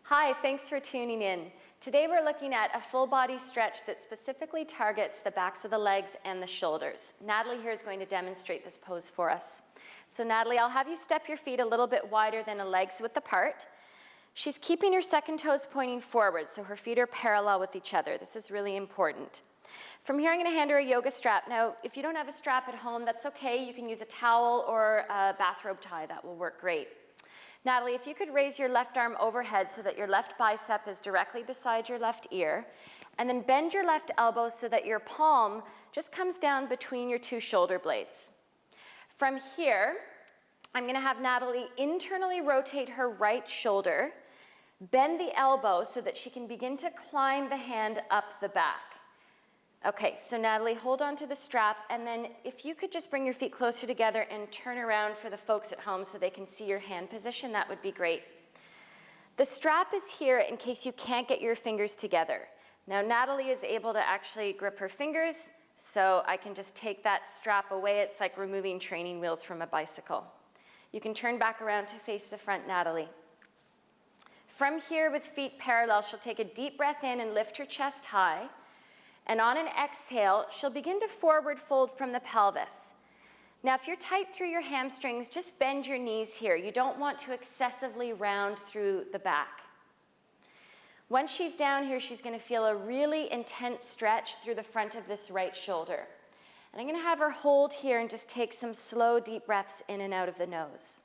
Hi, thanks for tuning in. Today we're looking at a full body stretch that specifically targets the backs of the legs and the shoulders. Natalie here is going to demonstrate this pose for us. So Natalie, I'll have you step your feet a little bit wider than the legs width apart. She's keeping her second toes pointing forward, so her feet are parallel with each other. This is really important. From here, I'm going to hand her a yoga strap. Now, if you don't have a strap at home, that's okay. You can use a towel or a bathrobe tie. That will work great. Natalie, if you could raise your left arm overhead so that your left bicep is directly beside your left ear, and then bend your left elbow so that your palm just comes down between your two shoulder blades. From here, I'm going to have Natalie internally rotate her right shoulder, bend the elbow so that she can begin to climb the hand up the back. Okay, so Natalie, hold on to the strap, and then if you could just bring your feet closer together and turn around for the folks at home so they can see your hand position, that would be great. The strap is here in case you can't get your fingers together. Now, Natalie is able to actually grip her fingers, so I can just take that strap away. It's like removing training wheels from a bicycle. You can turn back around to face the front, Natalie. From here, with feet parallel, she'll take a deep breath in and lift her chest high. And on an exhale, she'll begin to forward fold from the pelvis. Now, if you're tight through your hamstrings, just bend your knees here. You don't want to excessively round through the back. Once she's down here, she's going to feel a really intense stretch through the front of this right shoulder. And I'm going to have her hold here and just take some slow, deep breaths in and out of the nose.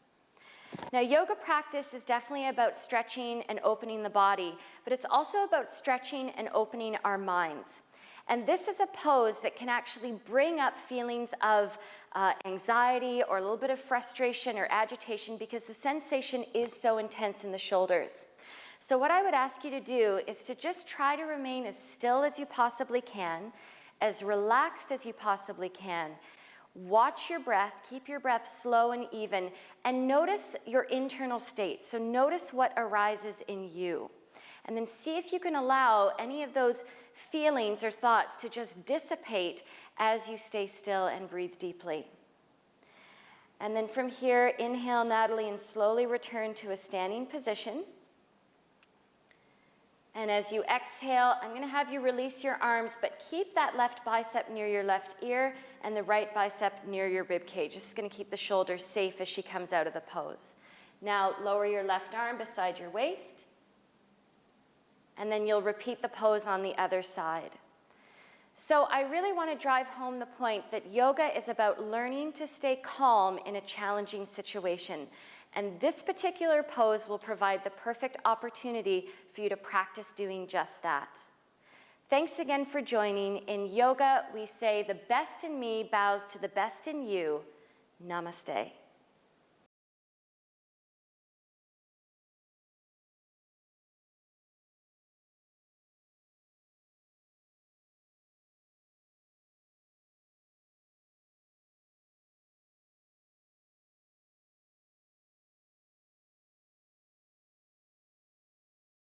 Now, yoga practice is definitely about stretching and opening the body, but it's also about stretching and opening our minds. And this is a pose that can actually bring up feelings of anxiety or a little bit of frustration or agitation because the sensation is so intense in the shoulders. So what I would ask you to do is to just try to remain as still as you possibly can, as relaxed as you possibly can. Watch your breath, keep your breath slow and even, and notice your internal state. So notice what arises in you. And then see if you can allow any of those feelings or thoughts to just dissipate as you stay still and breathe deeply. And then from here, inhale, Natalie, and slowly return to a standing position. And as you exhale, I'm going to have you release your arms, but keep that left bicep near your left ear and the right bicep near your rib cage. This is going to keep the shoulders safe as she comes out of the pose. Now, lower your left arm beside your waist. And then you'll repeat the pose on the other side. So I really want to drive home the point that yoga is about learning to stay calm in a challenging situation. And this particular pose will provide the perfect opportunity for you to practice doing just that. Thanks again for joining. In yoga, we say the best in me bows to the best in you. Namaste.